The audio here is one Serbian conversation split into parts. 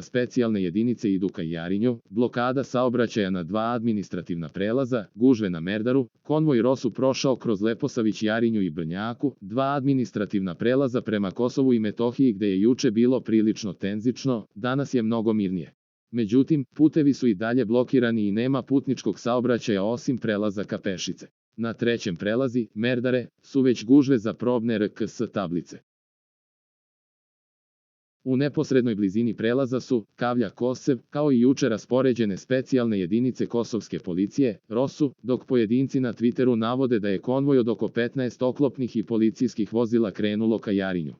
specijalne jedinice idu ka Jarinju, blokada saobraćaja na 2 administrativna prelaza, gužve na Merdaru, konvoj ROSU prošao kroz Leposavić, Jarinju i Brnjaku, 2 administrativna prelaza prema Kosovu i Metohiji gde je juče bilo prilično tenzično, danas je mnogo mirnije. Međutim, putevi su i dalje blokirani i nema putničkog saobraćaja osim prelaza ka Pešice. Na 3. prelazi, Merdare, su već gužve za probne RKS tablice. U neposrednoj blizini prelaza su Kavlja-Kosev, kao i juče raspoređene specijalne jedinice kosovske policije, ROSU, dok pojedinci na Twitteru navode da je konvoj od oko 15 oklopnih i policijskih vozila krenulo ka Jarinju.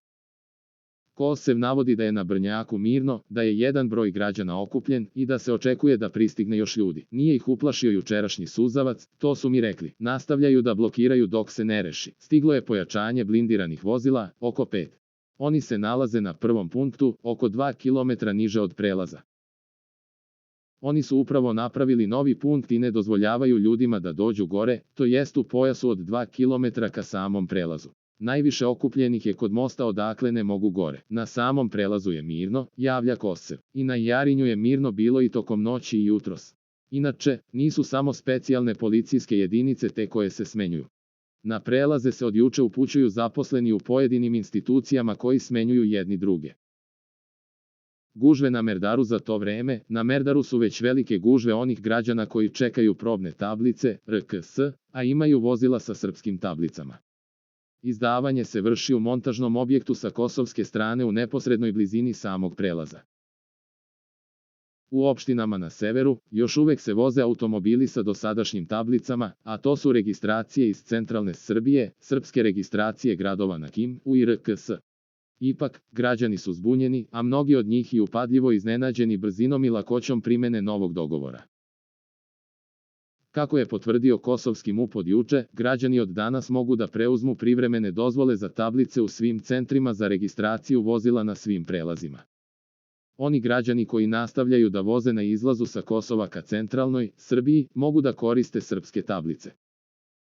Kosev navodi da je na Brnjaku mirno, da je jedan broj građana okupljen i da se očekuje da pristigne još ljudi. Nije ih uplašio jučerašnji suzavac, to su mi rekli. Nastavljaju da blokiraju dok se ne reši. Stiglo je pojačanje blindiranih vozila, oko 5. Oni se nalaze na prvom punktu, oko 2 km niže od prelaza. Oni su upravo napravili novi punkt i ne dozvoljavaju ljudima da dođu gore, to jest u pojasu od 2 km ka samom prelazu. Najviše okupljenih je kod mosta odakle ne mogu gore. Na samom prelazu je mirno, javlja Kosev. I na Jarinju je mirno bilo i tokom noći i jutros. Inače, nisu samo specijalne policijske jedinice te koje se smenjuju. Na prelaze se od juče upućuju zaposleni u pojedinim institucijama koji smenjuju jedni druge. Gužve na Merdaru za to vreme, na Merdaru su već velike gužve onih građana koji čekaju probne tablice, RKS, a imaju vozila sa srpskim tablicama. Izdavanje se vrši u montažnom objektu sa kosovske strane u neposrednoj blizini samog prelaza. U opštinama na severu, još uvek se voze automobili sa dosadašnjim tablicama, a to su registracije iz centralne Srbije, srpske registracije gradova na KiM-u i RKS. Ipak, građani su zbunjeni, a mnogi od njih i upadljivo iznenađeni brzinom i lakoćom primene novog dogovora. Kako je potvrdio kosovski MUP od juče, građani od danas mogu da preuzmu privremene dozvole za tablice u svim centrima za registraciju vozila na svim prelazima. Oni građani koji nastavljaju da voze na izlazu sa Kosova ka centralnoj Srbiji mogu da koriste srpske tablice.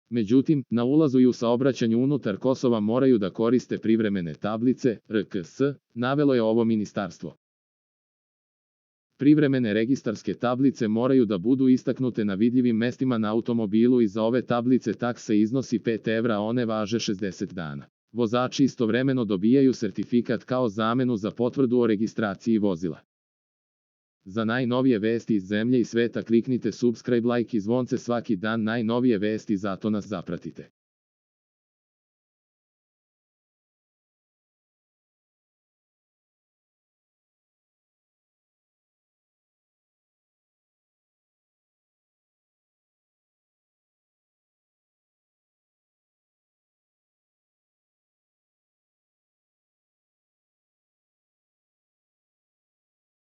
Međutim, na ulazu i u saobraćanju unutar Kosova moraju da koriste privremene tablice, RKS, navelo je ovo ministarstvo. Privremene registarske tablice moraju da budu istaknute na vidljivim mestima na automobilu i za ove tablice taksa iznosi 5 evra, a one važe 60 dana. Vozači istovremeno dobijaju sertifikat kao zamenu za potvrdu o registraciji vozila. Za najnovije vesti iz zemlje i sveta kliknite subscribe, like i zvonce svaki dan, najnovije vesti, zato nas zapratite.